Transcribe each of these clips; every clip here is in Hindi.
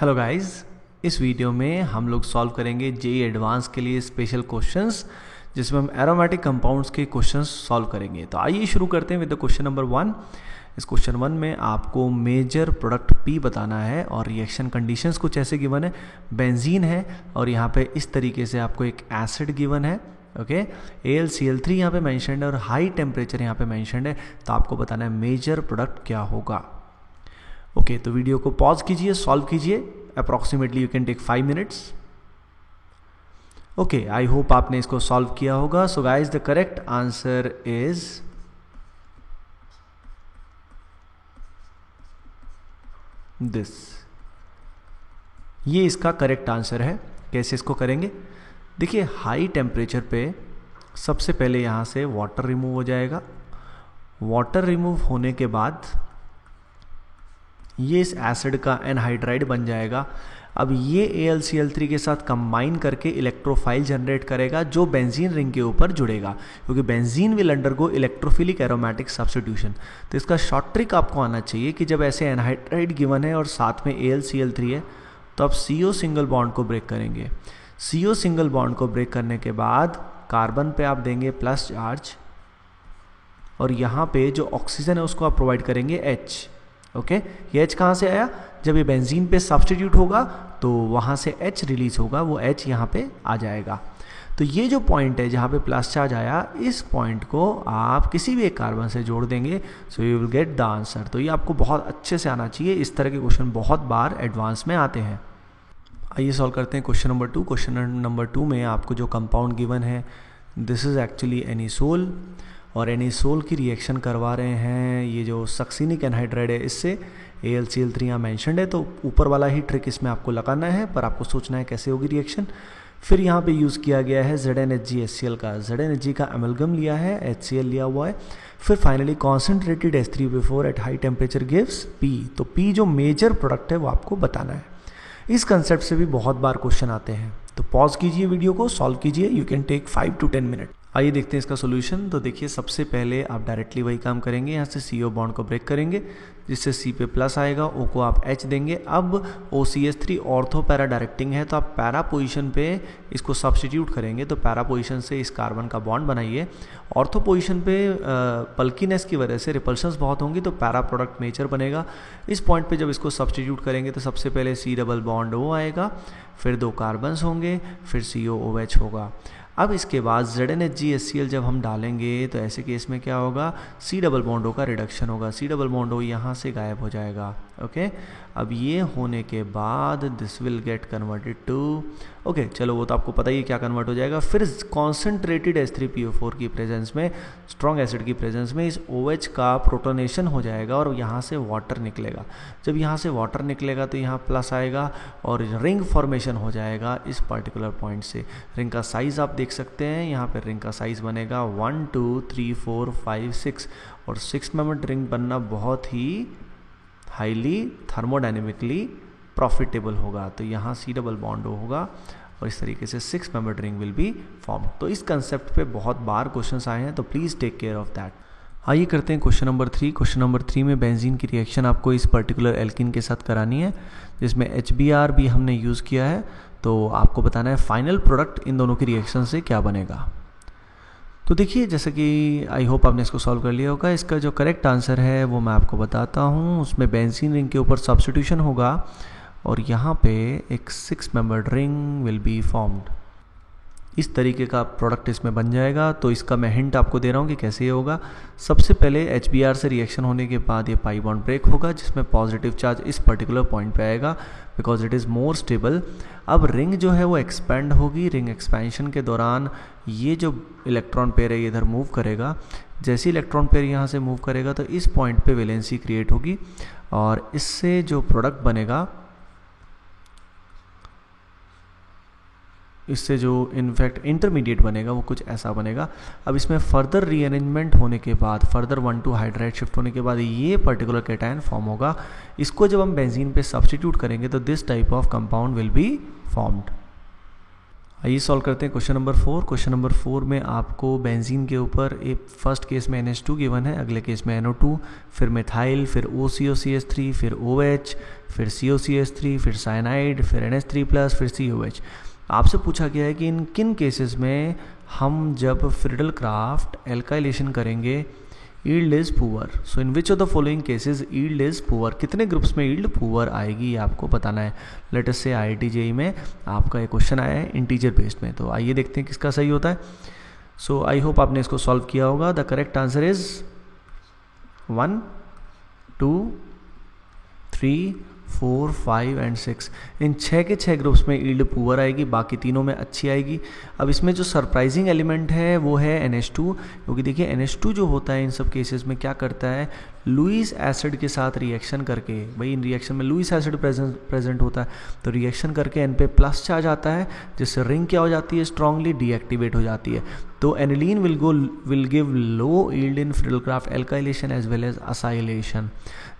हेलो गाइस, इस वीडियो में हम लोग सॉल्व करेंगे जेईई एडवांस के लिए स्पेशल क्वेश्चंस जिसमें हम एरोमेटिक कंपाउंड्स के क्वेश्चंस सॉल्व करेंगे। तो आइए शुरू करते हैं विद द क्वेश्चन नंबर 1। इस क्वेश्चन 1 में आपको मेजर प्रोडक्ट P बताना है और रिएक्शन कंडीशंस कुछ ऐसे गिवन है। बेंजीन है और यहाँ पे इस तरीके से आपको एक एसिड गिवन है, ओके। AlCl3 यहाँ पे मैंशनड है और हाई टेम्परेचर यहाँ पे मैंशनड है। तो आपको बताना है मेजर प्रोडक्ट क्या होगा। ओके, तो वीडियो को पॉज कीजिए, सॉल्व कीजिए। Approximately you can take 5 minutes. Okay, I hope आपने इसको सॉल्व किया होगा। So guys, the correct answer is this. ये इसका करेक्ट आंसर है। कैसे इसको करेंगे? देखिए, हाई टेम्परेचर पे सबसे पहले यहां से वाटर रिमूव हो जाएगा। वाटर रिमूव होने के बाद ये इस एसिड का एनहाइड्राइड बन जाएगा। अब ये AlCl3 के साथ कंबाइन करके इलेक्ट्रोफाइल जनरेट करेगा जो बेंजीन रिंग के ऊपर जुड़ेगा, क्योंकि benzene will undergo electrophilic aromatic substitution. तो इसका शॉर्ट ट्रिक आपको आना चाहिए कि जब ऐसे एनहाइड्राइड गिवन है और साथ में AlCl3 है तो आप CO सिंगल बॉन्ड को ब्रेक करेंगे। CO सिंगल बॉन्ड को ब्रेक करने के बाद कार्बन पे आप देंगे प्लस चार्ज और यहाँ पे जो ऑक्सीजन है उसको आप प्रोवाइड करेंगे H। ओके, ये H कहाँ से आया? जब ये बेंजीन पे सब्स्टिट्यूट होगा तो वहाँ से H रिलीज होगा, वो H यहाँ पे आ जाएगा। तो ये जो पॉइंट है जहाँ पे प्लस चार्ज आया, इस पॉइंट को आप किसी भी एक कार्बन से जोड़ देंगे, so you will get the answer. तो ये आपको बहुत अच्छे से आना चाहिए। इस तरह के क्वेश्चन बहुत बार एडवांस में आते हैं। आइए सॉल्व करते हैं क्वेश्चन नंबर 2। क्वेश्चन नंबर 2 में आपको जो कंपाउंड गिवन है, दिस इज एक्चुअली एनिसोल और एनिसोल की रिएक्शन करवा रहे हैं ये जो सक्सिनिक एनहाइड्राइड है इससे। AlCl3 यहाँ मैंशनड है, तो ऊपर वाला ही ट्रिक इसमें आपको लगाना है, पर आपको सोचना है कैसे होगी रिएक्शन। फिर यहाँ पे यूज़ किया गया है ZnHgHCl का। ZnHg का एमलगम लिया है, HCl लिया हुआ है। फिर finally concentrated H3PO4 at high temperature gives P। तो P जो मेजर प्रोडक्ट है वो आपको बताना है। इस कंसेप्ट से भी बहुत बार क्वेश्चन आते हैं। तो पॉज कीजिए, वीडियो को सॉल्व कीजिए। You can take 5 to 10 minute. आइए देखते हैं इसका सोल्यूशन। तो देखिए, सबसे पहले आप डायरेक्टली वही काम करेंगे, यहाँ से CO बॉन्ड को ब्रेक करेंगे जिससे C पे प्लस आएगा, O को आप H देंगे। अब OCH3 ऑर्थो पैरा डायरेक्टिंग है तो आप पैरा पोजीशन पे इसको सब्स्टिट्यूट करेंगे। तो पैरा पोजीशन से इस कार्बन का बॉन्ड बनाइए। ऑर्थो पोजीशन पे पल्कीनेस की वजह से रिपल्शंस बहुत होंगी तो पैरा प्रोडक्ट मेजर बनेगा। इस पॉइंट पे जब इसको सब्स्टिट्यूट करेंगे तो सबसे पहले C डबल बॉन्ड O आएगा, फिर 2 कार्बन्स होंगे, फिर COOH होगा। अब इसके बाद ZnHgHCl जब हम डालेंगे तो ऐसे केस में क्या होगा? C डबल बॉन्ड O का रिडक्शन होगा। C डबल बॉन्ड O यहाँ से गायब हो जाएगा। ओके, अब ये होने के बाद this will get converted to, okay चलो वो तो आपको पता ही है क्या कन्वर्ट हो जाएगा। फिर कॉन्सेंट्रेटेड H3PO4 की प्रेजेंस में, स्ट्रॉन्ग एसिड की प्रेजेंस में इस OH का प्रोटोनेशन हो जाएगा और यहाँ से वाटर निकलेगा। जब यहाँ से वाटर निकलेगा तो यहाँ प्लस आएगा और रिंग फॉर्मेशन हो जाएगा इस पर्टिकुलर पॉइंट से। रिंग का साइज आप देख सकते हैं, यहाँ पर रिंग का साइज बनेगा 1 2 3 4 5 6 और 6 मेंबर्ड रिंग बनना बहुत ही हाईली थर्मोडाइनमिकली प्रॉफिटेबल होगा। तो यहाँ C डबल बॉन्ड O होगा और इस तरीके से 6 membered ring will be form. तो इस कंसेप्ट पे बहुत बार क्वेश्चंस आए हैं, तो please take care of that. आइए करते हैं क्वेश्चन नंबर 3। क्वेश्चन नंबर 3 में बेंजीन की रिएक्शन आपको इस पर्टिकुलर एल्किन के साथ करानी है जिसमें HBr भी हमने यूज़ किया है। तो आपको बताना है फाइनल प्रोडक्ट इन दोनों की रिएक्शन से क्या बनेगा। तो देखिए, जैसे कि आई होप आपने इसको सॉल्व कर लिया होगा। इसका जो करेक्ट आंसर है वो मैं आपको बताता हूँ। उसमें बेंजीन रिंग के ऊपर सब्स्टिट्यूशन होगा और यहाँ पे एक 6 membered ring will be formed. इस तरीके का प्रोडक्ट इसमें बन जाएगा। तो इसका मैं हिंट आपको दे रहा हूँ कि कैसे ये होगा। सबसे पहले HBr से रिएक्शन होने के बाद ये पाई बॉन्ड ब्रेक होगा जिसमें पॉजिटिव चार्ज इस पर्टिकुलर पॉइंट पे आएगा because it is more stable. अब रिंग जो है वो एक्सपेंड होगी। रिंग एक्सपेंशन के दौरान ये जो इलेक्ट्रॉन पेयर है ये इधर मूव करेगा। जैसे इलेक्ट्रॉन पेयर यहाँ से मूव करेगा तो इस पॉइंट पे वैलेंसी क्रिएट होगी और इससे जो प्रोडक्ट बनेगा, इससे जो इनफैक्ट इंटरमीडिएट बनेगा वो कुछ ऐसा बनेगा। अब इसमें फर्दर रीअरेंजमेंट होने के बाद, फर्दर 1,2 हाइड्राइड शिफ्ट होने के बाद ये पर्टिकुलर कैटायन फॉर्म होगा। इसको जब हम बेंजीन पे सब्स्टिट्यूट करेंगे तो this type of compound will be formed. आइए सॉल्व करते हैं क्वेश्चन नंबर 4। क्वेश्चन नंबर 4 में आपको बेंजीन के ऊपर एक फर्स्ट केस में NH2 गिवन है, अगले केस में NO2, फिर मिथाइल, फिर OCOCH3, फिर OH, फिर COCH3, फिर साइनाइड, फिर NH3+, फिर COH। आपसे पूछा गया है कि इन किन केसेस में हम जब फ्रिडल क्राफ्ट एल्काइलेशन करेंगे yield is poor. So in which of the following cases yield is poor, कितने ग्रुप्स में यील्ड पुअर आएगी ये आपको बताना है। लेट अस से IIT JEE में आपका एक क्वेश्चन आया है इंटीजर बेस्ड में, तो आइए देखते हैं किसका सही होता है। सो आई होप आपने इसको सॉल्व किया होगा। The correct answer is 1, 2, 3, 4, 5 and 6। इन 6 के 6 ग्रुप्स में यील्ड पुअर आएगी, बाकी तीनों में अच्छी आएगी। अब इसमें जो सरप्राइजिंग एलिमेंट है वो है NH2, क्योंकि देखिए NH2 जो होता है इन सब केसेस में क्या करता है, लुईस एसिड के साथ रिएक्शन करके, भाई इन रिएक्शन में लुईस एसिड प्रेजेंट होता है, तो रिएक्शन करके N पे प्लस चार्ज आता है, जिससे रिंग क्या हो जाती है, स्ट्रांगली डीएक्टिवेट हो जाती है। तो aniline will give low yield in Friedel Crafts alkylation as well as acylation.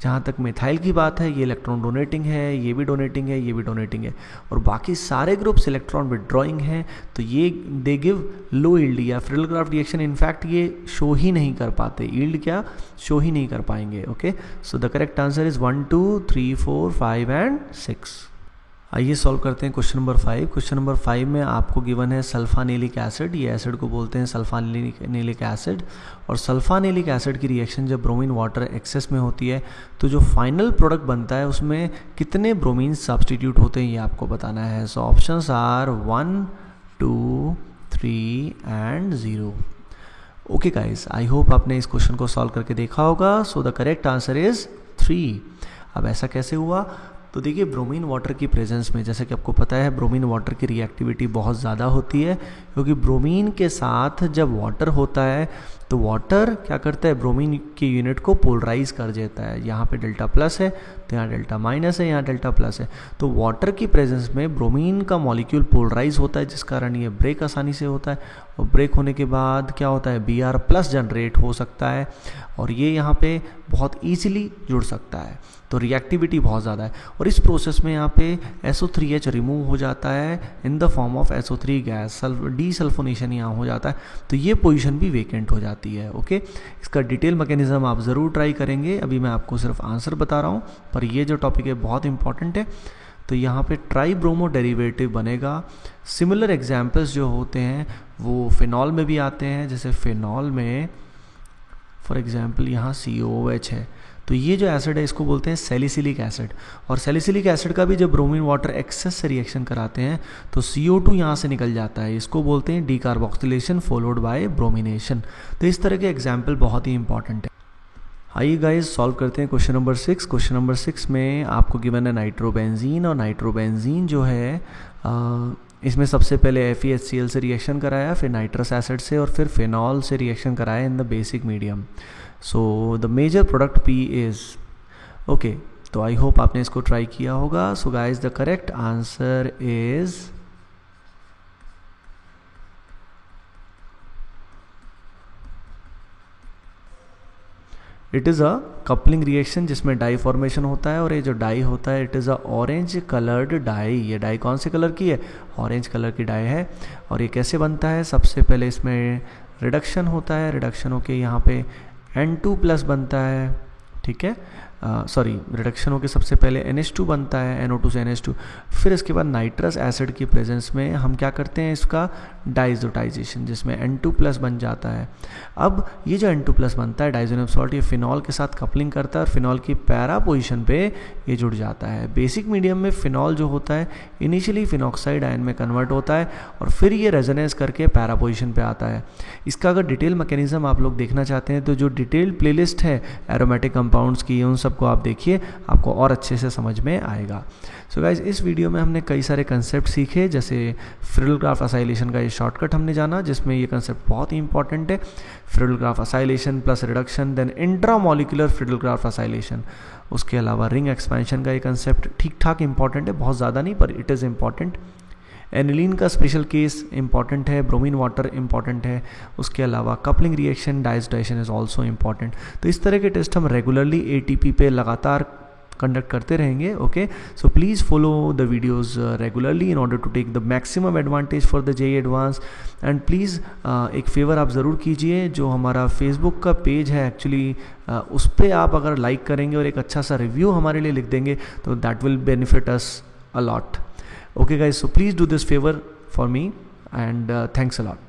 जहाँ तक मिथाइल की बात है, ये इलेक्ट्रॉन डोनेटिंग है, ये भी डोनेटिंग है, ये भी डोनेटिंग है, और बाकी सारे ग्रुप्स इलेक्ट्रॉन विड्रॉइंग हैं, तो ये दे गिव लो यील्ड, या फ्रिडल क्राफ्ट रिएक्शन इनफैक्ट ये शो ही नहीं कर पाते, यील्ड क्या शो ही नहीं कर पाएंगे। Okay, so the correct answer is 1, 2, 3, 4, 5 and 6। आइए सॉल्व करते हैं क्वेश्चन नंबर 5। क्वेश्चन नंबर 5 में आपको गिवन है सल्फानेलिक एसिड, ये एसिड को बोलते हैं सल्फानेलिक एसिड, और सल्फानेलिक एसिड की रिएक्शन जब ब्रोमीन वाटर एक्सेस में होती है तो जो फाइनल प्रोडक्ट बनता है उसमें कितने ब्रोमीन सब्सटीट्यूट होते हैं ये आपको बताना है। So options are 1, 2, 3 and 0। Okay guys, I hope आपने इस क्वेश्चन को सॉल्व करके देखा होगा। So the correct answer is 3। अब ऐसा कैसे हुआ, तो देखिए ब्रोमीन वाटर की प्रेजेंस में, जैसे कि आपको पता है ब्रोमीन वाटर की रिएक्टिविटी बहुत ज़्यादा होती है, क्योंकि ब्रोमीन के साथ जब वाटर होता है तो वाटर क्या करता है, ब्रोमीन की यूनिट को पोलराइज कर देता है। यहाँ पे डेल्टा प्लस है तो यहाँ डेल्टा माइनस है, यहाँ डेल्टा प्लस है, तो वाटर की प्रेजेंस में ब्रोमीन का मॉलिक्यूल पोलराइज होता है, जिस कारण ये ब्रेक आसानी से होता है, और ब्रेक होने के बाद क्या होता है, Br+ जनरेट हो सकता है, और ये यहाँ पे बहुत ईजिली जुड़ सकता है, तो रिएक्टिविटी बहुत ज़्यादा है, और इस प्रोसेस में यहाँ पे SO3H रिमूव हो जाता है in the form of SO3 gas, desulfonation यहाँ हो जाता है, तो ये पोजीशन भी वेकेंट हो जाती है। ओके, इसका डिटेल मैकेनिज्म आप ज़रूर ट्राई करेंगे, अभी मैं आपको सिर्फ आंसर बता रहा हूँ, पर ये जो टॉपिक है बहुत इंपॉर्टेंट है। तो यहाँ पे ट्राई ब्रोमो डेरिवेटिव बनेगा। सिमिलर एग्जाम्पल्स जो होते हैं वो फिनॉल में भी आते हैं, जैसे फिनॉल में फॉर एग्जाम्पल यहाँ COOH है, तो ये जो एसिड है इसको बोलते हैं सैलिसिलिक एसिड, और सैलिसिलिक एसिड का भी जब ब्रोमीन वाटर एक्सेस से रिएक्शन कराते हैं तो CO2 यहाँ से निकल जाता है, इसको बोलते हैं डीकार्बोक्सिलेशन फॉलोड बाय ब्रोमिनेशन। तो इस तरह के एग्जाम्पल बहुत ही इंपॉर्टेंट है। आइए गाइस सॉल्व करते हैं क्वेश्चन नंबर 6। क्वेश्चन नंबर 6 में आपको गिवन है नाइट्रोबेंजीन, और नाइट्रोबेंजीन जो है इसमें सबसे पहले FeHCl से रिएक्शन कराया, फिर नाइट्रस एसिड से, और फिर फिनॉल से रिएक्शन कराया in the basic medium. So the major product P is okay, तो आई होप आपने इसको ट्राई किया होगा। So guys the correct answer is it is a coupling reaction जिसमें डाई फॉर्मेशन होता है, और ये जो डाई होता है it is a orange coloured dye. ये डाई कौन से कलर की है, ऑरेंज कलर की डाई है। और ये कैसे बनता है, सबसे पहले इसमें रिडक्शन होता है, रिडक्शन होके यहाँ पे N2+ बनता है, ठीक है, सॉरी रिडक्शन होके सबसे पहले NH2 बनता है, NO2 से NH2, फिर इसके बाद नाइट्रस एसिड की प्रेजेंस में हम क्या करते हैं, इसका डाइजोटाइजेशन, जिसमें N2+ बन जाता है। अब ये जो N2+ बनता है डाइजोनियम सॉल्ट, ये फिनॉल के साथ कपलिंग करता है और फिनॉल की पैरा पोजीशन पे ये जुड़ जाता है। बेसिक मीडियम में फिनॉल जो होता है इनिशियली फिनॉक्साइड आयन में कन्वर्ट होता है और फिर ये रेजोनेंस करके पैरा पोजीशन पे आता है। इसका अगर डिटेल मैकेनिज्म आप लोग देखना चाहते हैं तो जो डिटेल्ड प्लेलिस्ट है एरोमेटिक कंपाउंड्स की, उन सबको आप देखिए, आपको और अच्छे से समझ में आएगा। सो गाइज इस वीडियो में हमने कई सारे कंसेप्ट सीखे, जैसे फ्रिडल क्राफ्ट असाइलेशन का ये शॉर्टकट हमने जाना, जिसमें ये कंसेप्ट बहुत ही इंपॉर्टेंट है, Friedel Crafts acylation plus reduction, then intramolecular Friedel Crafts acylation. उसके अलावा रिंग एक्सपेंशन का ये कंसेप्ट ठीक ठाक इंपॉर्टेंट है, बहुत ज़्यादा नहीं पर इट इज़ इंपॉर्टेंट। एनिलीन का स्पेशल केस इंपॉर्टेंट है, ब्रोमीन वाटर इंपॉर्टेंट है, उसके अलावा coupling reaction diazotization is also important. तो इस तरह के टेस्ट हम रेगुलरली ATP पे लगातार कंडक्ट करते रहेंगे. Okay, so please follow the videos regularly in order to take the maximum advantage for the JEE Advanced. And please एक फेवर आप ज़रूर कीजिए, जो हमारा फेसबुक का पेज है एक्चुअली उस पर आप अगर लाइक करेंगे और एक अच्छा सा रिव्यू हमारे लिए लिख देंगे तो that will benefit us a lot. Okay guys, so please do this favor for me and thanks a lot.